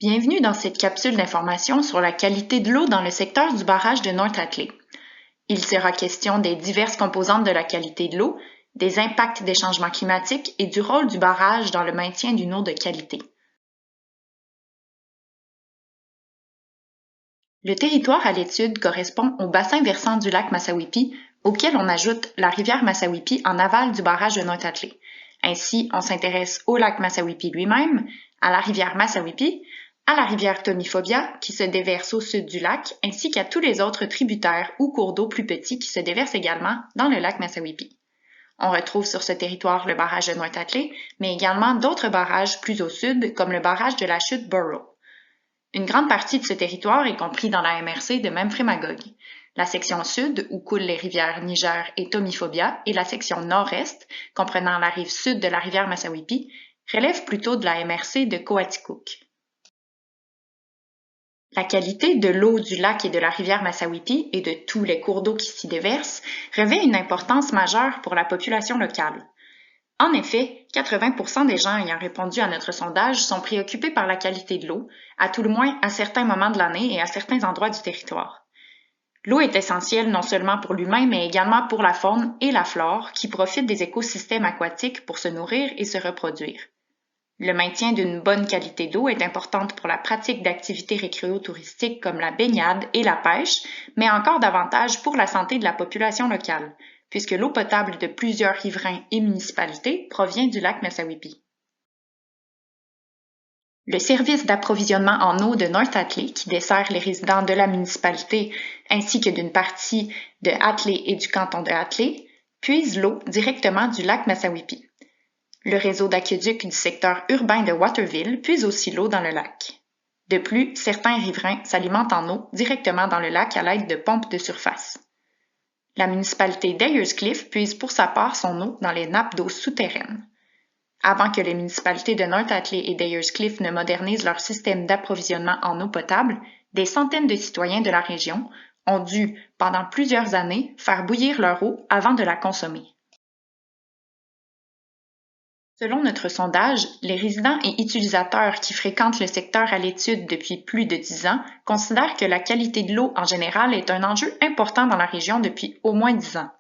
Bienvenue dans cette capsule d'information sur la qualité de l'eau dans le secteur du barrage de North Atlee. Il sera question des diverses composantes de la qualité de l'eau, des impacts des changements climatiques et du rôle du barrage dans le maintien d'une eau de qualité. Le territoire à l'étude correspond au bassin versant du lac Massawippi, auquel on ajoute la rivière Massawippi en aval du barrage de North Atlee. Ainsi, on s'intéresse au lac Massawippi lui-même, à la rivière Massawippi, à la rivière Tomiphobia qui se déverse au sud du lac, ainsi qu'à tous les autres tributaires ou cours d'eau plus petits qui se déversent également dans le lac Massawippi. On retrouve sur ce territoire le barrage de North Atlee, mais également d'autres barrages plus au sud, comme le barrage de la chute Burrow. Une grande partie de ce territoire est compris dans la MRC de Memphremagog. La section sud, où coulent les rivières Niger et Tomiphobia, et la section nord-est, comprenant la rive sud de la rivière Massawippi, relève plutôt de la MRC de Coaticook. La qualité de l'eau du lac et de la rivière Massawippi et de tous les cours d'eau qui s'y déversent revêt une importance majeure pour la population locale. En effet, 80% des gens ayant répondu à notre sondage sont préoccupés par la qualité de l'eau, à tout le moins à certains moments de l'année et à certains endroits du territoire. L'eau est essentielle non seulement pour l'humain, mais également pour la faune et la flore qui profitent des écosystèmes aquatiques pour se nourrir et se reproduire. Le maintien d'une bonne qualité d'eau est importante pour la pratique d'activités récréo-touristiques comme la baignade et la pêche, mais encore davantage pour la santé de la population locale, puisque l'eau potable de plusieurs riverains et municipalités provient du lac Massawippi. Le service d'approvisionnement en eau de North Atlee, qui dessert les résidents de la municipalité ainsi que d'une partie de Atlee et du canton de Atlee, puise l'eau directement du lac Massawippi. Le réseau d'aqueducs du secteur urbain de Waterville puise aussi l'eau dans le lac. De plus, certains riverains s'alimentent en eau directement dans le lac à l'aide de pompes de surface. La municipalité d'Ayers Cliff puise pour sa part son eau dans les nappes d'eau souterraines. Avant que les municipalités de North Atlee et d'Ayers Cliff ne modernisent leur système d'approvisionnement en eau potable, des centaines de citoyens de la région ont dû, pendant plusieurs années, faire bouillir leur eau avant de la consommer. Selon notre sondage, les résidents et utilisateurs qui fréquentent le secteur à l'étude depuis plus de 10 ans considèrent que la qualité de l'eau en général est un enjeu important dans la région depuis au moins 10 ans.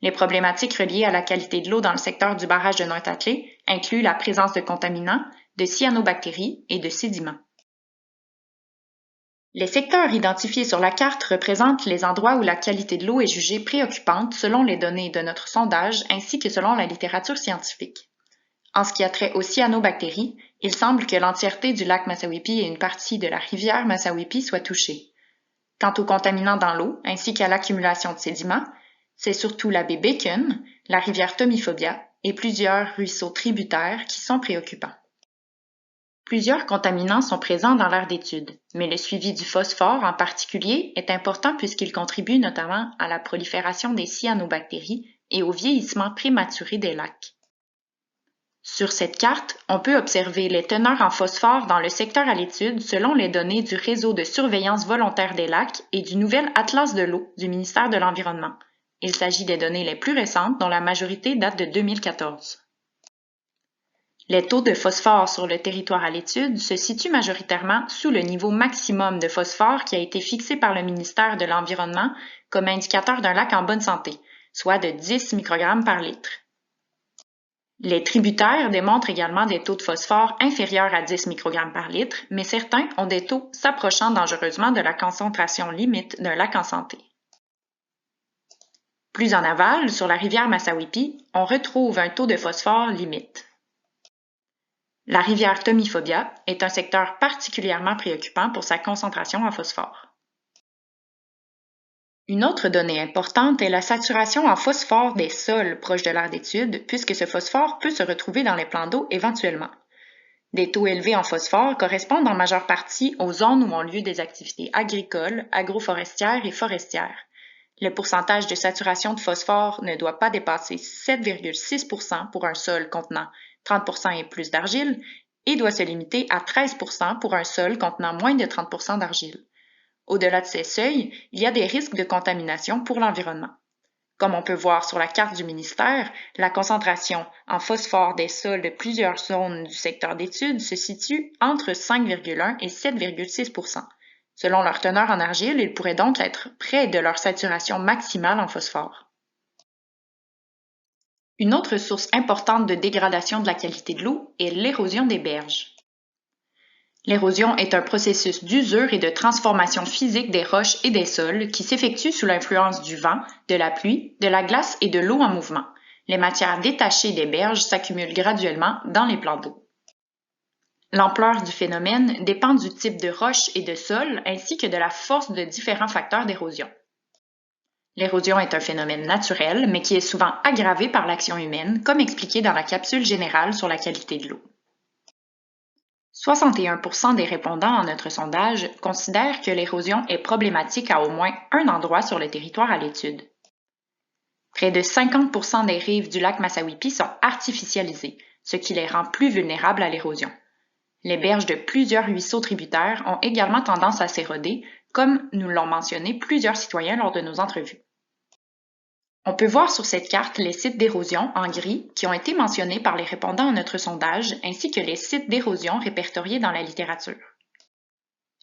Les problématiques reliées à la qualité de l'eau dans le secteur du barrage de North Atlee incluent la présence de contaminants, de cyanobactéries et de sédiments. Les secteurs identifiés sur la carte représentent les endroits où la qualité de l'eau est jugée préoccupante selon les données de notre sondage ainsi que selon la littérature scientifique. En ce qui a trait aux cyanobactéries, il semble que l'entièreté du lac Massawippi et une partie de la rivière Massawippi soient touchées. Quant aux contaminants dans l'eau, ainsi qu'à l'accumulation de sédiments, c'est surtout la baie Bacon, la rivière Tomiphobia et plusieurs ruisseaux tributaires qui sont préoccupants. Plusieurs contaminants sont présents dans l'aire d'étude, mais le suivi du phosphore en particulier est important puisqu'il contribue notamment à la prolifération des cyanobactéries et au vieillissement prématuré des lacs. Sur cette carte, on peut observer les teneurs en phosphore dans le secteur à l'étude selon les données du réseau de surveillance volontaire des lacs et du nouvel Atlas de l'eau du ministère de l'Environnement. Il s'agit des données les plus récentes dont la majorité date de 2014. Les taux de phosphore sur le territoire à l'étude se situent majoritairement sous le niveau maximum de phosphore qui a été fixé par le ministère de l'Environnement comme indicateur d'un lac en bonne santé, soit de 10 microgrammes par litre. Les tributaires démontrent également des taux de phosphore inférieurs à 10 microgrammes par litre, mais certains ont des taux s'approchant dangereusement de la concentration limite d'un lac en santé. Plus en aval, sur la rivière Massawippi, on retrouve un taux de phosphore limite. La rivière Tomiphobia est un secteur particulièrement préoccupant pour sa concentration en phosphore. Une autre donnée importante est la saturation en phosphore des sols proches de l'aire d'étude, puisque ce phosphore peut se retrouver dans les plans d'eau éventuellement. Des taux élevés en phosphore correspondent en majeure partie aux zones où ont lieu des activités agricoles, agroforestières et forestières. Le pourcentage de saturation de phosphore ne doit pas dépasser 7,6% pour un sol contenant 30% et plus d'argile et doit se limiter à 13% pour un sol contenant moins de 30% d'argile. Au-delà de ces seuils, il y a des risques de contamination pour l'environnement. Comme on peut voir sur la carte du ministère, la concentration en phosphore des sols de plusieurs zones du secteur d'études se situe entre 5,1 et 7,6 %. Selon leur teneur en argile, ils pourraient donc être près de leur saturation maximale en phosphore. Une autre source importante de dégradation de la qualité de l'eau est l'érosion des berges. L'érosion est un processus d'usure et de transformation physique des roches et des sols qui s'effectue sous l'influence du vent, de la pluie, de la glace et de l'eau en mouvement. Les matières détachées des berges s'accumulent graduellement dans les plans d'eau. L'ampleur du phénomène dépend du type de roche et de sol ainsi que de la force de différents facteurs d'érosion. L'érosion est un phénomène naturel, mais qui est souvent aggravé par l'action humaine, comme expliqué dans la capsule générale sur la qualité de l'eau. 61 % des répondants à notre sondage considèrent que l'érosion est problématique à au moins un endroit sur le territoire à l'étude. Près de 50 % des rives du lac Massawippi sont artificialisées, ce qui les rend plus vulnérables à l'érosion. Les berges de plusieurs ruisseaux tributaires ont également tendance à s'éroder, comme nous l'ont mentionné plusieurs citoyens lors de nos entrevues. On peut voir sur cette carte les sites d'érosion en gris qui ont été mentionnés par les répondants à notre sondage, ainsi que les sites d'érosion répertoriés dans la littérature.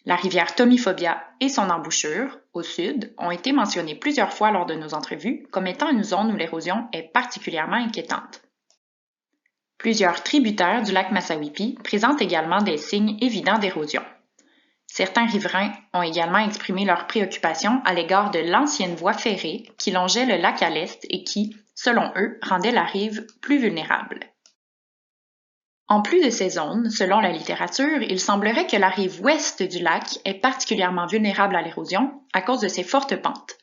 La rivière Tomifobia et son embouchure, au sud, ont été mentionnés plusieurs fois lors de nos entrevues comme étant une zone où l'érosion est particulièrement inquiétante. Plusieurs tributaires du lac Massawippi présentent également des signes évidents d'érosion. Certains riverains ont également exprimé leurs préoccupations à l'égard de l'ancienne voie ferrée qui longeait le lac à l'est et qui, selon eux, rendait la rive plus vulnérable. En plus de ces zones, selon la littérature, il semblerait que la rive ouest du lac est particulièrement vulnérable à l'érosion à cause de ses fortes pentes.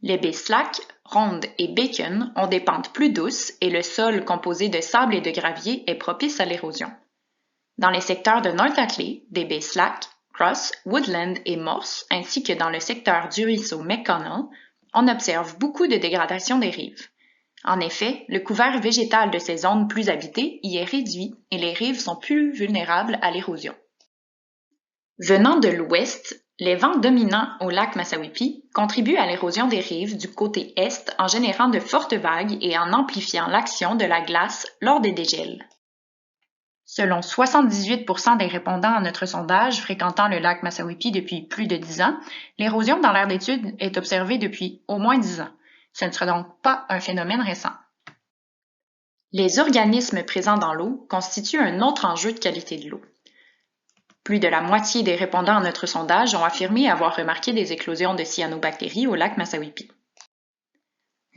Les baies Slack, Ronde et Bacon ont des pentes plus douces et le sol composé de sable et de gravier est propice à l'érosion. Dans les secteurs de North Atlee, des baies Slack, Cross, Woodland et Morse, ainsi que dans le secteur du ruisseau McConnell, on observe beaucoup de dégradation des rives. En effet, le couvert végétal de ces zones plus habitées y est réduit et les rives sont plus vulnérables à l'érosion. Venant de l'ouest, les vents dominants au lac Massawippi contribuent à l'érosion des rives du côté est en générant de fortes vagues et en amplifiant l'action de la glace lors des dégels. Selon 78 % des répondants à notre sondage fréquentant le lac Massawippi depuis plus de 10 ans, l'érosion dans l'aire d'étude est observée depuis au moins 10 ans. Ce ne sera donc pas un phénomène récent. Les organismes présents dans l'eau constituent un autre enjeu de qualité de l'eau. Plus de la moitié des répondants à notre sondage ont affirmé avoir remarqué des éclosions de cyanobactéries au lac Massawippi.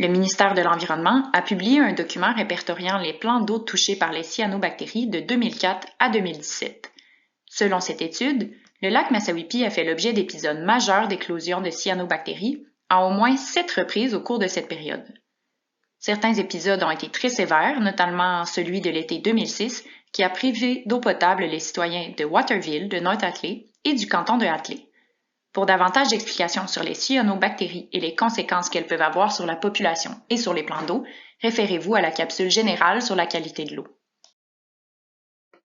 Le ministère de l'Environnement a publié un document répertoriant les plans d'eau touchés par les cyanobactéries de 2004 à 2017. Selon cette étude, le lac Massawippi a fait l'objet d'épisodes majeurs d'éclosion de cyanobactéries à au moins 7 reprises au cours de cette période. Certains épisodes ont été très sévères, notamment celui de l'été 2006, qui a privé d'eau potable les citoyens de Waterville, de North Atlee et du canton de Atlee. Pour davantage d'explications sur les cyanobactéries et les conséquences qu'elles peuvent avoir sur la population et sur les plans d'eau, référez-vous à la capsule générale sur la qualité de l'eau.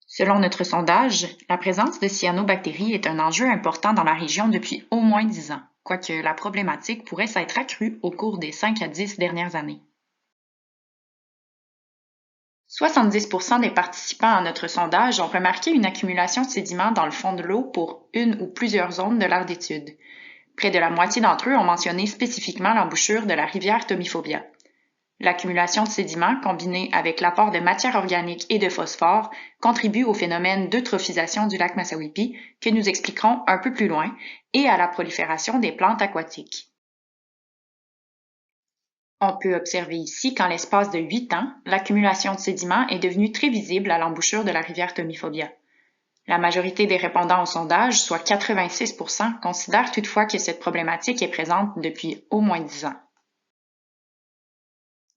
Selon notre sondage, la présence de cyanobactéries est un enjeu important dans la région depuis au moins 10 ans, quoique la problématique pourrait s'être accrue au cours des 5 à 10 dernières années. 70 % des participants à notre sondage ont remarqué une accumulation de sédiments dans le fond de l'eau pour une ou plusieurs zones de leur d'étude. Près de la moitié d'entre eux ont mentionné spécifiquement l'embouchure de la rivière Tomifobia. L'accumulation de sédiments, combinée avec l'apport de matière organique et de phosphore, contribue au phénomène d'eutrophisation du lac Massawippi que nous expliquerons un peu plus loin et à la prolifération des plantes aquatiques. On peut observer ici qu'en l'espace de 8 ans, l'accumulation de sédiments est devenue très visible à l'embouchure de la rivière Tomifobia. La majorité des répondants au sondage, soit 86 %, considèrent toutefois que cette problématique est présente depuis au moins 10 ans.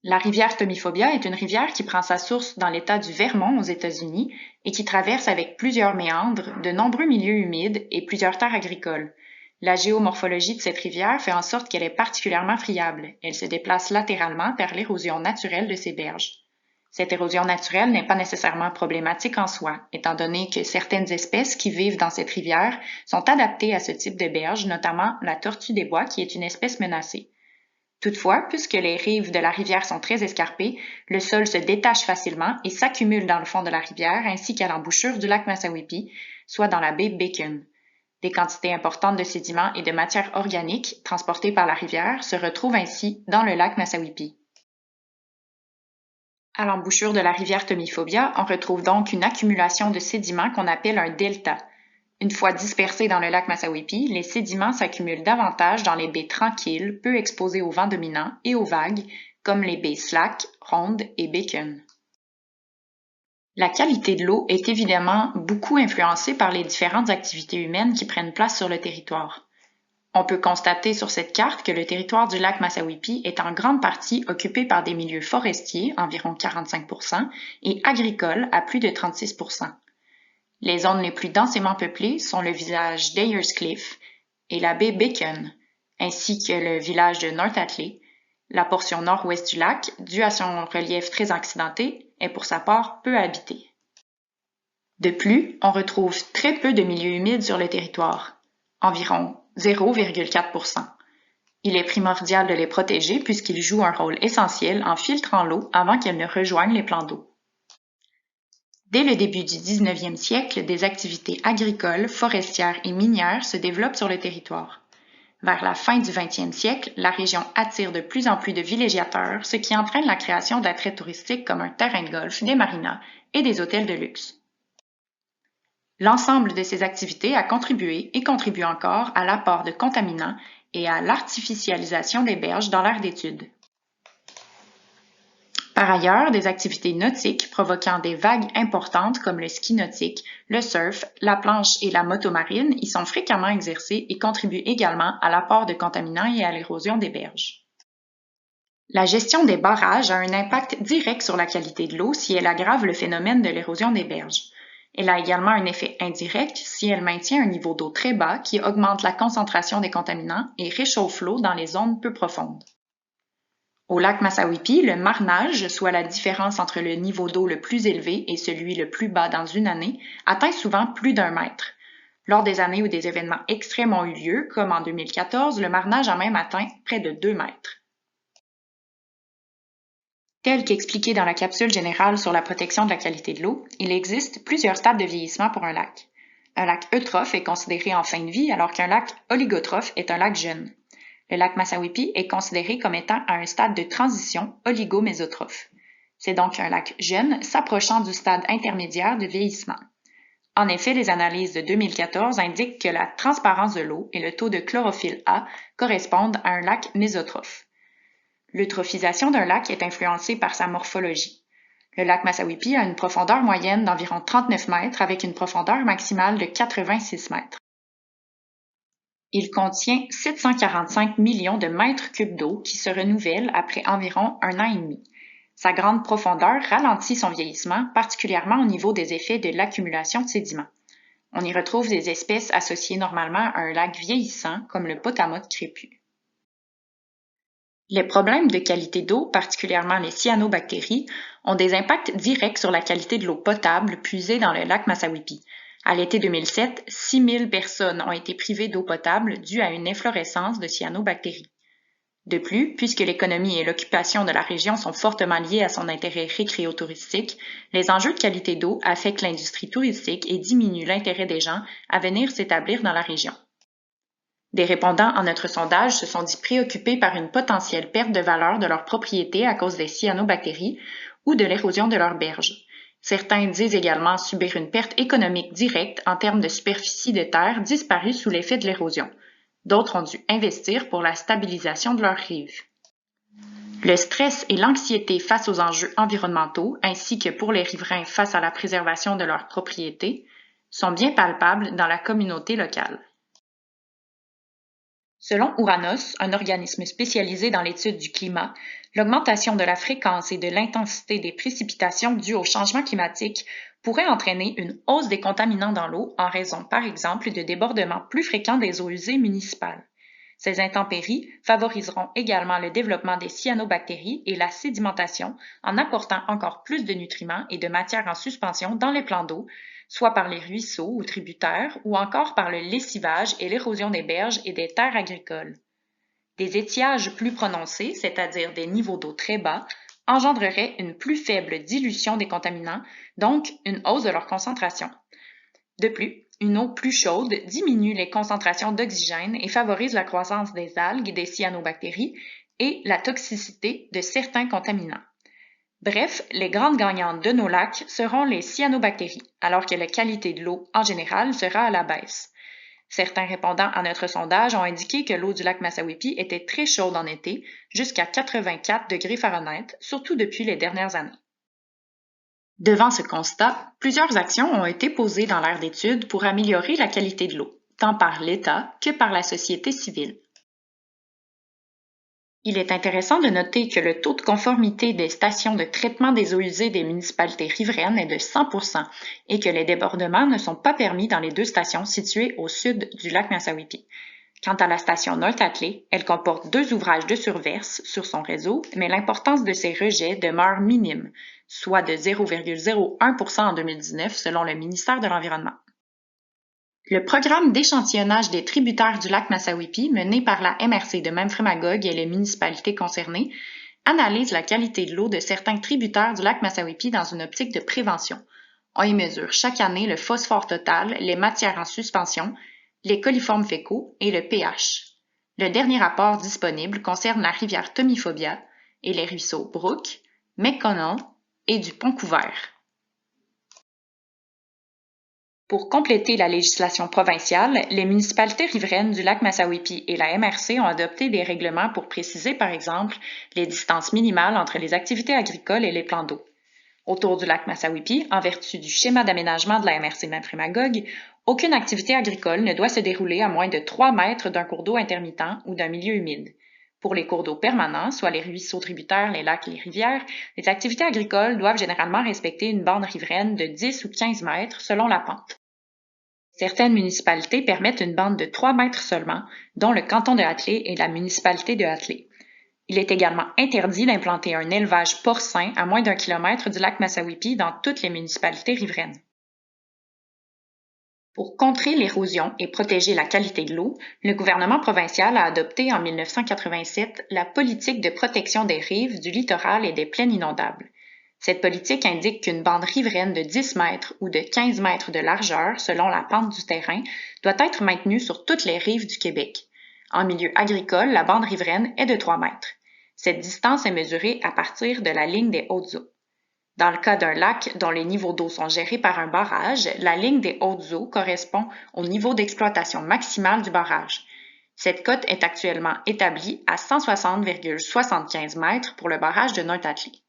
La rivière Tomifobia est une rivière qui prend sa source dans l'État du Vermont aux États-Unis et qui traverse avec plusieurs méandres de nombreux milieux humides et plusieurs terres agricoles. La géomorphologie de cette rivière fait en sorte qu'elle est particulièrement friable. Elle se déplace latéralement vers l'érosion naturelle de ses berges. Cette érosion naturelle n'est pas nécessairement problématique en soi, étant donné que certaines espèces qui vivent dans cette rivière sont adaptées à ce type de berge, notamment la tortue des bois qui est une espèce menacée. Toutefois, puisque les rives de la rivière sont très escarpées, le sol se détache facilement et s'accumule dans le fond de la rivière ainsi qu'à l'embouchure du lac Massawippi, soit dans la baie Bacon. Des quantités importantes de sédiments et de matières organiques transportées par la rivière se retrouvent ainsi dans le lac Massawippi. À l'embouchure de la rivière Tomiphobia, on retrouve donc une accumulation de sédiments qu'on appelle un delta. Une fois dispersés dans le lac Massawippi, les sédiments s'accumulent davantage dans les baies tranquilles, peu exposées au vent dominant et aux vagues, comme les baies Slack, Ronde et Bacon. La qualité de l'eau est évidemment beaucoup influencée par les différentes activités humaines qui prennent place sur le territoire. On peut constater sur cette carte que le territoire du lac Massawippi est en grande partie occupé par des milieux forestiers, environ 45%, et agricoles à plus de 36%. Les zones les plus densément peuplées sont le village d'Ayers Cliff et la baie Bacon, ainsi que le village de North Atlee. La portion nord-ouest du lac, due à son relief très accidenté, est pour sa part peu habitée. De plus, on retrouve très peu de milieux humides sur le territoire, environ 0,4%. Il est primordial de les protéger puisqu'ils jouent un rôle essentiel en filtrant l'eau avant qu'elle ne rejoigne les plans d'eau. Dès le début du 19e siècle, des activités agricoles, forestières et minières se développent sur le territoire. Vers la fin du 20e siècle, la région attire de plus en plus de villégiateurs, ce qui entraîne la création d'attraits touristiques comme un terrain de golf, des marinas et des hôtels de luxe. L'ensemble de ces activités a contribué et contribue encore à l'apport de contaminants et à l'artificialisation des berges dans l'aire d'étude. Par ailleurs, des activités nautiques provoquant des vagues importantes comme le ski nautique, le surf, la planche et la motomarine y sont fréquemment exercées et contribuent également à l'apport de contaminants et à l'érosion des berges. La gestion des barrages a un impact direct sur la qualité de l'eau si elle aggrave le phénomène de l'érosion des berges. Elle a également un effet indirect si elle maintient un niveau d'eau très bas qui augmente la concentration des contaminants et réchauffe l'eau dans les zones peu profondes. Au lac Massawippi, le marnage, soit la différence entre le niveau d'eau le plus élevé et celui le plus bas dans une année, atteint souvent plus d'1 mètre. Lors des années où des événements extrêmes ont eu lieu, comme en 2014, le marnage a même atteint près de 2 mètres. Tel qu'expliqué dans la capsule générale sur la protection de la qualité de l'eau, il existe plusieurs stades de vieillissement pour un lac. Un lac eutrophe est considéré en fin de vie alors qu'un lac oligotrophe est un lac jeune. Le lac Massawippi est considéré comme étant à un stade de transition oligomésotrophe. C'est donc un lac jeune s'approchant du stade intermédiaire de vieillissement. En effet, les analyses de 2014 indiquent que la transparence de l'eau et le taux de chlorophylle A correspondent à un lac mésotrophe. L'eutrophisation d'un lac est influencée par sa morphologie. Le lac Massawippi a une profondeur moyenne d'environ 39 mètres avec une profondeur maximale de 86 mètres. Il contient 745 millions de mètres cubes d'eau qui se renouvellent après environ 1 an et demi. Sa grande profondeur ralentit son vieillissement, particulièrement au niveau des effets de l'accumulation de sédiments. On y retrouve des espèces associées normalement à un lac vieillissant, comme le potamote crépus. Les problèmes de qualité d'eau, particulièrement les cyanobactéries, ont des impacts directs sur la qualité de l'eau potable puisée dans le lac Massawippi. À l'été 2007, 6 000 personnes ont été privées d'eau potable due à une inflorescence de cyanobactéries. De plus, puisque l'économie et l'occupation de la région sont fortement liées à son intérêt récréotouristique, les enjeux de qualité d'eau affectent l'industrie touristique et diminuent l'intérêt des gens à venir s'établir dans la région. Des répondants à notre sondage se sont dits préoccupés par une potentielle perte de valeur de leurs propriétés à cause des cyanobactéries ou de l'érosion de leurs berges. Certains disent également subir une perte économique directe en termes de superficie de terre disparue sous l'effet de l'érosion. D'autres ont dû investir pour la stabilisation de leurs rives. Le stress et l'anxiété face aux enjeux environnementaux, ainsi que pour les riverains face à la préservation de leurs propriétés, sont bien palpables dans la communauté locale. Selon Ouranos, un organisme spécialisé dans l'étude du climat, l'augmentation de la fréquence et de l'intensité des précipitations dues au changement climatique pourrait entraîner une hausse des contaminants dans l'eau en raison, par exemple, de débordements plus fréquents des eaux usées municipales. Ces intempéries favoriseront également le développement des cyanobactéries et la sédimentation en apportant encore plus de nutriments et de matières en suspension dans les plans d'eau, soit par les ruisseaux ou tributaires ou encore par le lessivage et l'érosion des berges et des terres agricoles. Des étiages plus prononcés, c'est-à-dire des niveaux d'eau très bas, engendreraient une plus faible dilution des contaminants, donc une hausse de leur concentration. De plus, une eau plus chaude diminue les concentrations d'oxygène et favorise la croissance des algues et des cyanobactéries et la toxicité de certains contaminants. Bref, les grandes gagnantes de nos lacs seront les cyanobactéries, alors que la qualité de l'eau en général sera à la baisse. Certains répondants à notre sondage ont indiqué que l'eau du lac Massawippi était très chaude en été, jusqu'à 84 degrés Fahrenheit, surtout depuis les dernières années. Devant ce constat, plusieurs actions ont été posées dans l'aire d'étude pour améliorer la qualité de l'eau, tant par l'État que par la société civile. Il est intéressant de noter que le taux de conformité des stations de traitement des eaux usées des municipalités riveraines est de 100% et que les débordements ne sont pas permis dans les 2 stations situées au sud du lac Massawippi. Quant à la station North Atlee, elle comporte 2 ouvrages de surverse sur son réseau, mais l'importance de ces rejets demeure minime, soit de 0,01% en 2019 selon le ministère de l'Environnement. Le programme d'échantillonnage des tributaires du lac Massawippi, mené par la MRC de Memphremagog et les municipalités concernées, analyse la qualité de l'eau de certains tributaires du lac Massawippi dans une optique de prévention. On y mesure chaque année le phosphore total, les matières en suspension, les coliformes fécaux et le pH. Le dernier rapport disponible concerne la rivière Tomiphobia et les ruisseaux Brook, McConnell et du Pont-Couvert. Pour compléter la législation provinciale, les municipalités riveraines du lac Massawippi et la MRC ont adopté des règlements pour préciser, par exemple, les distances minimales entre les activités agricoles et les plans d'eau. Autour du lac Massawippi, en vertu du schéma d'aménagement de la MRC Memphremagog, aucune activité agricole ne doit se dérouler à moins de 3 mètres d'un cours d'eau intermittent ou d'un milieu humide. Pour les cours d'eau permanents, soit les ruisseaux tributaires, les lacs et les rivières, les activités agricoles doivent généralement respecter une bande riveraine de 10 ou 15 mètres selon la pente. Certaines municipalités permettent une bande de 3 mètres seulement, dont le canton de Atlee et la municipalité de Atlee. Il est également interdit d'implanter un élevage porcin à moins d'1 kilomètre du lac Massawippi dans toutes les municipalités riveraines. Pour contrer l'érosion et protéger la qualité de l'eau, le gouvernement provincial a adopté en 1987 la politique de protection des rives, du littoral et des plaines inondables. Cette politique indique qu'une bande riveraine de 10 mètres ou de 15 mètres de largeur, selon la pente du terrain, doit être maintenue sur toutes les rives du Québec. En milieu agricole, la bande riveraine est de 3 mètres. Cette distance est mesurée à partir de la ligne des hautes eaux. Dans le cas d'un lac dont les niveaux d'eau sont gérés par un barrage, la ligne des hautes eaux correspond au niveau d'exploitation maximale du barrage. Cette cote est actuellement établie à 160,75 mètres pour le barrage de North Atlee.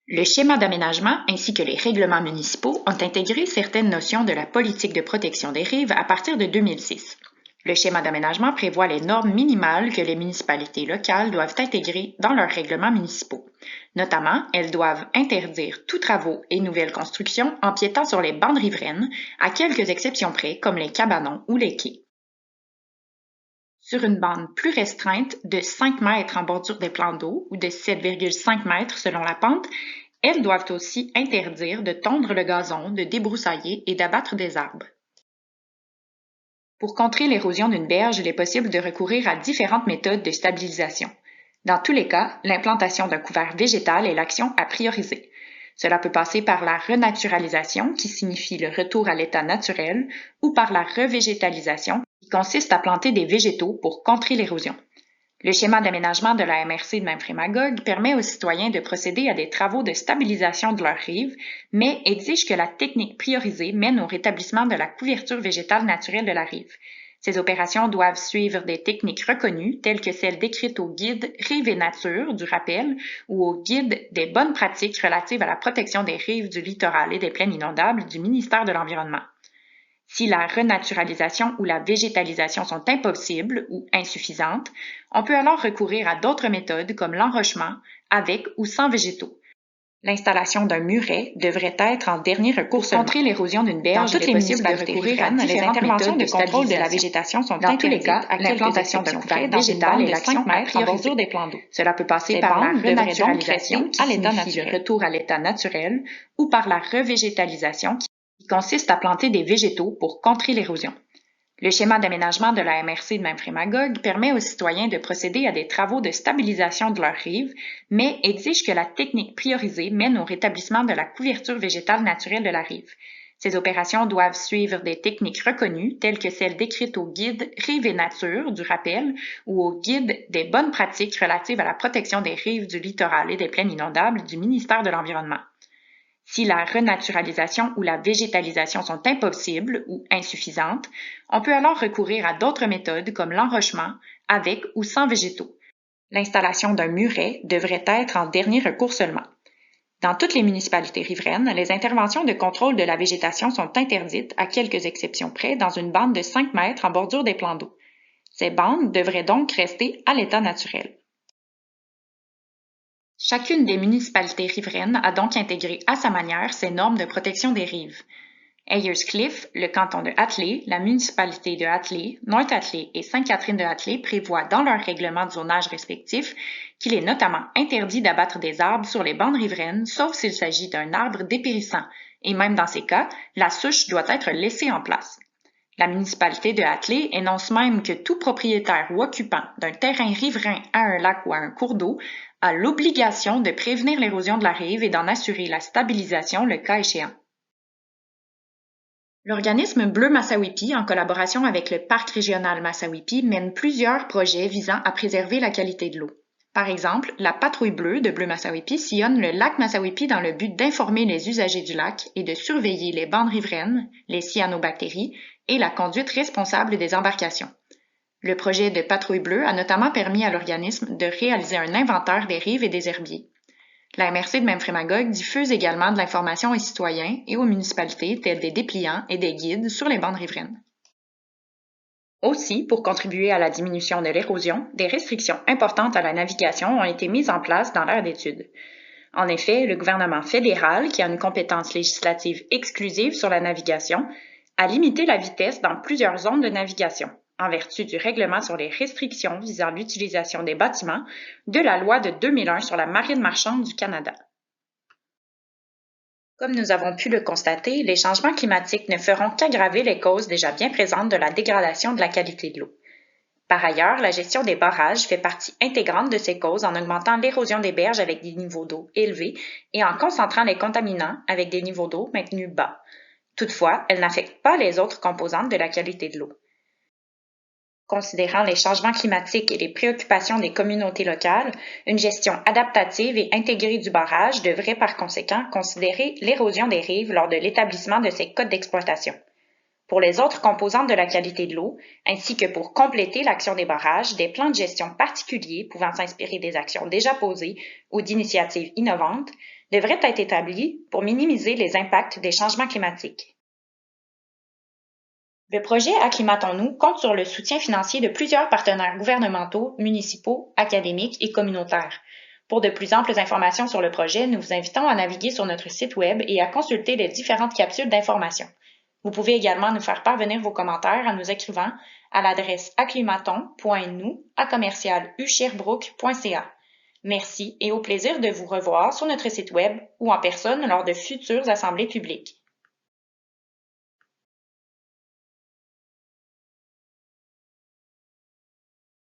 Le schéma d'aménagement ainsi que les règlements municipaux ont intégré certaines notions de la politique de protection des rives à partir de 2006. Le schéma d'aménagement prévoit les normes minimales que les municipalités locales doivent intégrer dans leurs règlements municipaux. Notamment, elles doivent interdire tous travaux et nouvelles constructions empiétant sur les bandes riveraines, à quelques exceptions près, comme les cabanons ou les quais. Sur une bande plus restreinte de 5 mètres en bordure des plans d'eau ou de 7,5 mètres selon la pente, elles doivent aussi interdire de tondre le gazon, de débroussailler et d'abattre des arbres. Pour contrer l'érosion d'une berge, il est possible de recourir à différentes méthodes de stabilisation. Dans tous les cas, l'implantation d'un couvert végétal est l'action à prioriser. Cela peut passer par la renaturalisation, qui signifie le retour à l'état naturel, ou par la revégétalisation, qui consiste à planter des végétaux pour contrer l'érosion. Le schéma d'aménagement de la MRC de Memphremagog permet aux citoyens de procéder à des travaux de stabilisation de leurs rives, mais exige que la technique priorisée mène au rétablissement de la couverture végétale naturelle de la rive. Ces opérations doivent suivre des techniques reconnues, telles que celles décrites au guide Rives et Nature du rappel ou au guide des bonnes pratiques relatives à la protection des rives du littoral et des plaines inondables du ministère de l'Environnement. Si la renaturalisation ou la végétalisation sont impossibles ou insuffisantes, on peut alors recourir à d'autres méthodes comme l'enrochement, avec ou sans végétaux. L'installation d'un muret devrait être en dernier recours pour contrer l'érosion d'une berge. Dans toutes les municipalités riveraines, les interventions de contrôle de la végétation sont dans tous les cas à l'implantation d'un couvert végétal et l'action à prioriser des plans d'eau. Cela peut passer par la renaturalisation qui signifie le retour à l'état naturel ou par la revégétalisation qui consiste à planter des végétaux pour contrer l'érosion. Le schéma d'aménagement de la MRC de Memphremagog permet aux citoyens de procéder à des travaux de stabilisation de leurs rives, mais exige que la technique priorisée mène au rétablissement de la couverture végétale naturelle de la rive. Ces opérations doivent suivre des techniques reconnues, telles que celles décrites au guide Rives et Nature du rappel ou au guide des bonnes pratiques relatives à la protection des rives du littoral et des plaines inondables du ministère de l'Environnement. Si la renaturalisation ou la végétalisation sont impossibles ou insuffisantes, on peut alors recourir à d'autres méthodes comme l'enrochement, avec ou sans végétaux. L'installation d'un muret devrait être en dernier recours seulement. Dans toutes les municipalités riveraines, les interventions de contrôle de la végétation sont interdites, à quelques exceptions près, dans une bande de 5 mètres en bordure des plans d'eau. Ces bandes devraient donc rester à l'état naturel. Chacune des municipalités riveraines a donc intégré à sa manière ces normes de protection des rives. Ayers Cliff, le canton de Hatley, la municipalité de Hatley, North Hatley et Sainte-Catherine de Hatley prévoient dans leurs règlements de zonage respectifs qu'il est notamment interdit d'abattre des arbres sur les bandes riveraines, sauf s'il s'agit d'un arbre dépérissant, et même dans ces cas, la souche doit être laissée en place. La municipalité de Hatley énonce même que tout propriétaire ou occupant d'un terrain riverain à un lac ou à un cours d'eau a l'obligation de prévenir l'érosion de la rive et d'en assurer la stabilisation le cas échéant. L'organisme Bleu Massawippi, en collaboration avec le Parc régional Massawippi, mène plusieurs projets visant à préserver la qualité de l'eau. Par exemple, la patrouille bleue de Bleu Massawippi sillonne le lac Massawippi dans le but d'informer les usagers du lac et de surveiller les bandes riveraines, les cyanobactéries et la conduite responsable des embarcations. Le projet de patrouille bleue a notamment permis à l'organisme de réaliser un inventaire des rives et des herbiers. La MRC de Memphremagog diffuse également de l'information aux citoyens et aux municipalités tels des dépliants et des guides sur les bandes riveraines. Aussi, pour contribuer à la diminution de l'érosion, des restrictions importantes à la navigation ont été mises en place dans l'aire d'étude. En effet, le gouvernement fédéral, qui a une compétence législative exclusive sur la navigation, a limité la vitesse dans plusieurs zones de navigation, en vertu du règlement sur les restrictions visant l'utilisation des bâtiments de la loi de 2001 sur la marine marchande du Canada. Comme nous avons pu le constater, les changements climatiques ne feront qu'aggraver les causes déjà bien présentes de la dégradation de la qualité de l'eau. Par ailleurs, la gestion des barrages fait partie intégrante de ces causes en augmentant l'érosion des berges avec des niveaux d'eau élevés et en concentrant les contaminants avec des niveaux d'eau maintenus bas. Toutefois, elle n'affecte pas les autres composantes de la qualité de l'eau. Considérant les changements climatiques et les préoccupations des communautés locales, une gestion adaptative et intégrée du barrage devrait par conséquent considérer l'érosion des rives lors de l'établissement de ces codes d'exploitation. Pour les autres composantes de la qualité de l'eau, ainsi que pour compléter l'action des barrages, des plans de gestion particuliers pouvant s'inspirer des actions déjà posées ou d'initiatives innovantes devraient être établis pour minimiser les impacts des changements climatiques. Le projet Acclimatons-nous compte sur le soutien financier de plusieurs partenaires gouvernementaux, municipaux, académiques et communautaires. Pour de plus amples informations sur le projet, nous vous invitons à naviguer sur notre site web et à consulter les différentes capsules d'information. Vous pouvez également nous faire parvenir vos commentaires en nous écrivant à l'adresse acclimaton.nous@commercial-usherbrooke.ca. Merci et au plaisir de vous revoir sur notre site web ou en personne lors de futures assemblées publiques.